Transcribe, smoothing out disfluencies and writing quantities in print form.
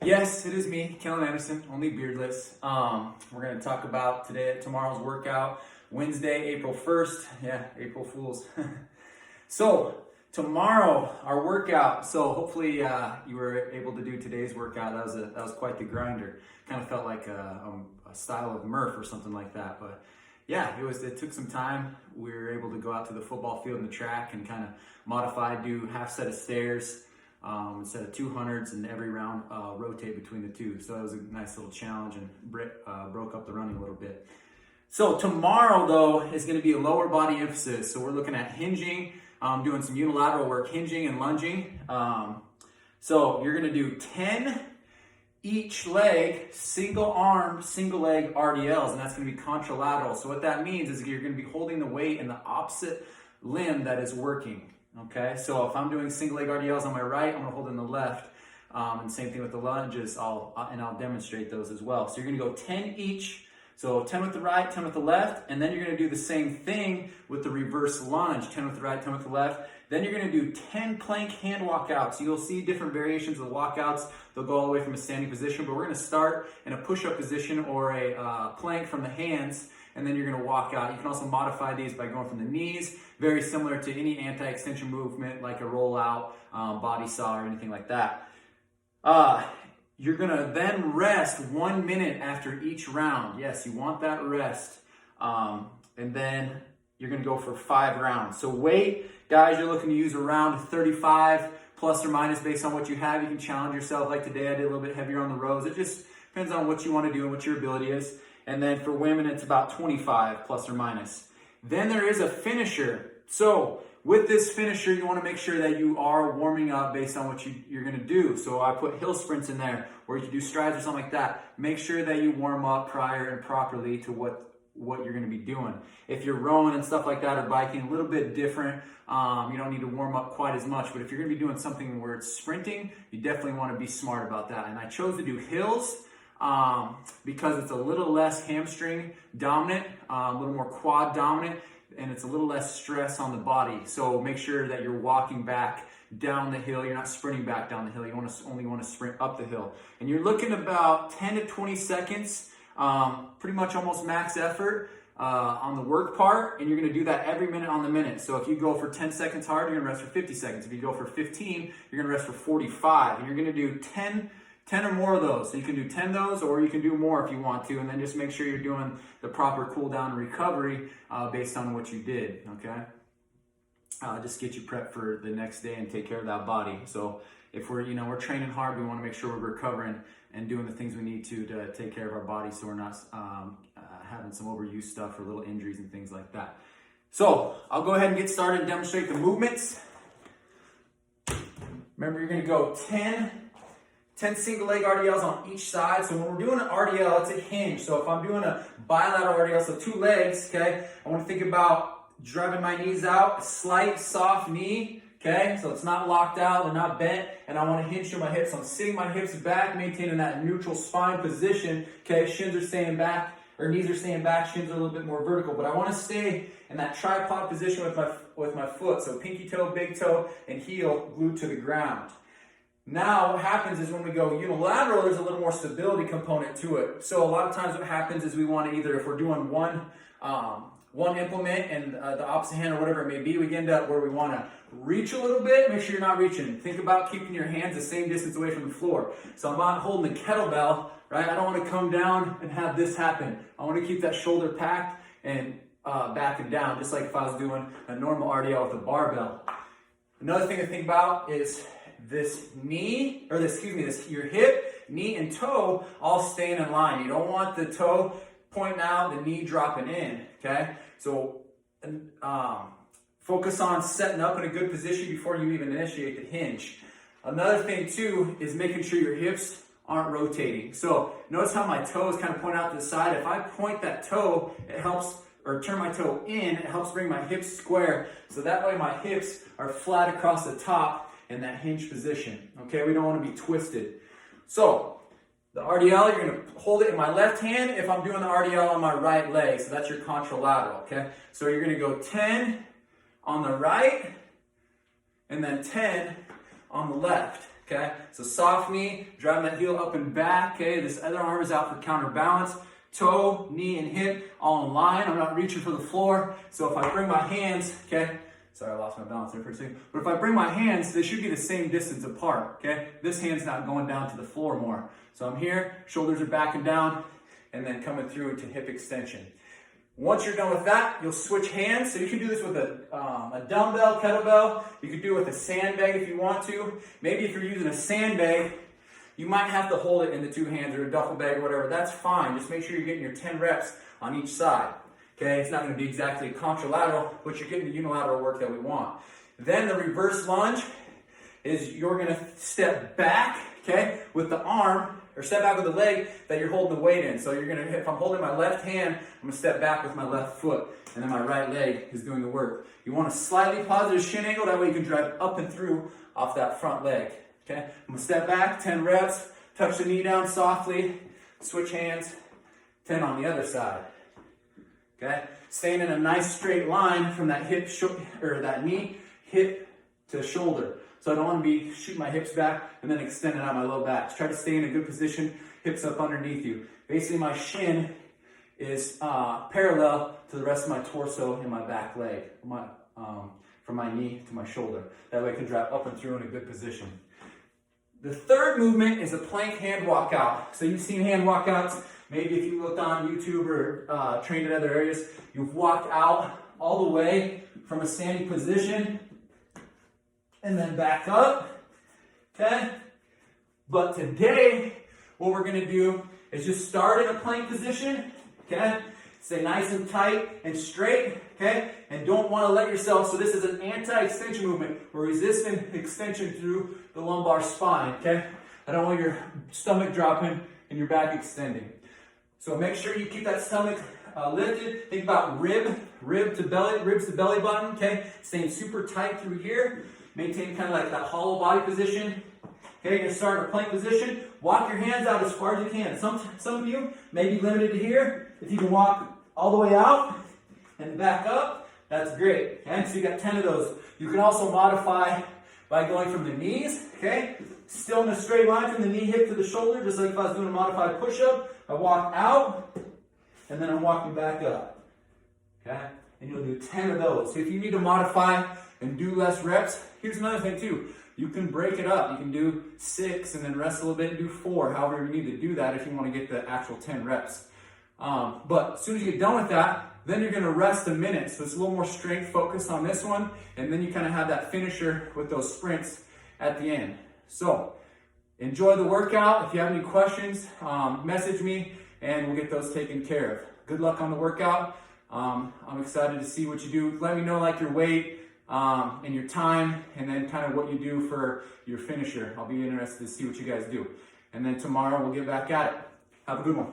Yes, it is me, Kellen Anderson, only beardless. We're going to talk about tomorrow's workout, Wednesday, April 1st. Yeah, April Fools. So, tomorrow, our workout. So, hopefully you were able to do today's workout. That was quite the grinder. Kind of felt like a style of Murph or something like that. But yeah, it took some time. We were able to go out to the football field and the track and kind of modify, do half set of stairs. Instead of 200s, and every round rotate between the two. So that was a nice little challenge and broke up the running a little bit. So tomorrow though is going to be a lower body emphasis. So we're looking at hinging, doing some unilateral work, hinging and lunging. So you're going to do 10 each leg, single arm, single leg RDLs, and that's going to be contralateral. So what that means is you're going to be holding the weight in the opposite limb that is working. Okay, so if I'm doing single leg RDLs on my right, I'm gonna hold in the left. And same thing with the lunges, I'll demonstrate those as well. So you're gonna go 10 each. So 10 with the right, 10 with the left, and then you're gonna do the same thing with the reverse lunge, 10 with the right, 10 with the left. Then you're gonna do 10 plank hand walkouts. You'll see different variations of the walkouts. They'll go all the way from a standing position, but we're gonna start in a push-up position or a plank from the hands, and then you're gonna walk out. You can also modify these by going from the knees, very similar to any anti-extension movement like a rollout, body saw, or anything like that. You're gonna then rest 1 minute after each round. Yes, you want that rest. And then you're gonna go for 5 rounds. So weight, guys, you're looking to use around 35 plus or minus based on what you have. You can challenge yourself. Like today, I did a little bit heavier on the rows. It just depends on what you wanna do and what your ability is. And then for women, it's about 25 plus or minus. Then there is a finisher. So with this finisher, you want to make sure that you are warming up based on what you're going to do. So I put hill sprints in there, or you can do strides or something like that. Make sure that you warm up prior and properly to what you're going to be doing. If you're rowing and stuff like that or biking, a little bit different. You don't need to warm up quite as much. But if you're going to be doing something where it's sprinting, you definitely want to be smart about that. And I chose to do hills because it's a little less hamstring dominant, a little more quad dominant, and it's a little less stress on the body. So make sure that you're walking back down the hill. You're not sprinting back down the hill. You only want to sprint up the hill. And you're looking about 10 to 20 seconds, pretty much almost max effort on the work part. And you're going to do that every minute on the minute. So if you go for 10 seconds hard, you're going to rest for 50 seconds. If you go for 15, you're going to rest for 45. And you're going to do 10 or more of those. So you can do 10 of those, or you can do more if you want to, and then just make sure you're doing the proper cool down and recovery based on what you did, okay? Just get you prepped for the next day and take care of that body. So if we're training hard, we want to make sure we're recovering and doing the things we need to take care of our body so we're not having some overuse stuff or little injuries and things like that. So I'll go ahead and get started and demonstrate the movements. Remember, you're going to go 10 single leg RDLs on each side. So when we're doing an RDL, it's a hinge. So if I'm doing a bilateral RDL, so 2 legs, okay, I want to think about driving my knees out, a slight soft knee, okay, so it's not locked out, they're not bent, and I want to hinge through my hips. So I'm sitting my hips back, maintaining that neutral spine position, okay, shins are staying back, or knees are staying back, shins are a little bit more vertical, but I want to stay in that tripod position with my foot, so pinky toe, big toe, and heel glued to the ground. Now, what happens is when we go unilateral, there's a little more stability component to it. So a lot of times what happens is we want to either, if we're doing one implement and the opposite hand or whatever it may be, we end up where we want to reach a little bit. Make sure you're not reaching. Think about keeping your hands the same distance away from the floor. So I'm not holding the kettlebell, right? I don't want to come down and have this happen. I want to keep that shoulder packed and back and down, just like if I was doing a normal RDL with a barbell. Another thing to think about is your hip, knee, and toe all staying in line. You don't want the toe pointing out, the knee dropping in, okay? So focus on setting up in a good position before you even initiate the hinge. Another thing too is making sure your hips aren't rotating. So notice how my toes kind of point out to the side. If I point that toe, it helps, or turn my toe in, it helps bring my hips square. So that way my hips are flat across the top in that hinge position, okay? We don't want to be twisted. So the RDL, you're going to hold it in my left hand if I'm doing the RDL on my right leg. So that's your contralateral, okay? So you're going to go 10 on the right and then 10 on the left, Okay, so soft knee, drive that heel up and back. Okay, this other arm is out for counterbalance. Toe, knee, and hip all in line. I'm not reaching for the floor. So if I bring my hands, okay, sorry, I lost my balance there for a second. But if I bring my hands, they should be the same distance apart, okay? This hand's not going down to the floor more. So I'm here, shoulders are backing down, and then coming through to hip extension. Once you're done with that, you'll switch hands. So you can do this with a dumbbell, kettlebell. You could do it with a sandbag if you want to. Maybe if you're using a sandbag, you might have to hold it in the two hands or a duffel bag or whatever. That's fine. Just make sure you're getting your 10 reps on each side. Okay, it's not going to be exactly a contralateral, but you're getting the unilateral work that we want. Then the reverse lunge is you're going to step back, okay, with the arm, or step back with the leg that you're holding the weight in. So you're going to, if I'm holding my left hand, I'm going to step back with my left foot, and then my right leg is doing the work. You want a slightly positive shin angle, that way you can drive up and through off that front leg. Okay, I'm going to step back, 10 reps, touch the knee down softly, switch hands, 10 on the other side. Okay, staying in a nice straight line from that hip, or that knee, hip to shoulder. So I don't want to be shooting my hips back and then extending out my low back. Try to stay in a good position, hips up underneath you. Basically my shin is parallel to the rest of my torso and my back leg, from my knee to my shoulder. That way I can drive up and through in a good position. The third movement is a plank hand walkout. So you've seen hand walkouts. Maybe if you looked on YouTube or trained in other areas, you've walked out all the way from a standing position and then back up, okay? But today, what we're gonna do is just start in a plank position, okay? Stay nice and tight and straight, okay? And don't wanna let yourself, so this is an anti-extension movement. We're resisting extension through the lumbar spine, okay? I don't want your stomach dropping and your back extending. So make sure you keep that stomach lifted. Think about ribs to belly button, okay? Staying super tight through here. Maintain kind of like that hollow body position. Okay, you're gonna start in a plank position. Walk your hands out as far as you can. Some of you may be limited to here. If you can walk all the way out and back up, that's great. Okay, so you got 10 of those. You can also modify by going from the knees, okay? Still in a straight line from the knee hip to the shoulder, just like if I was doing a modified push-up. I walk out, and then I'm walking back up, okay? And you'll do 10 of those. So if you need to modify and do less reps, here's another thing too. You can break it up. You can do 6 and then rest a little bit and do 4, however you need to do that if you want to get the actual 10 reps. But as soon as you get done with that, then you're gonna rest a minute. So it's a little more strength focused on this one, and then you kind of have that finisher with those sprints at the end. So enjoy the workout. If you have any questions, message me and we'll get those taken care of. Good luck on the workout. I'm excited to see what you do. Let me know like your weight and your time, and then kind of what you do for your finisher. I'll be interested to see what you guys do. And then tomorrow we'll get back at it. Have a good one.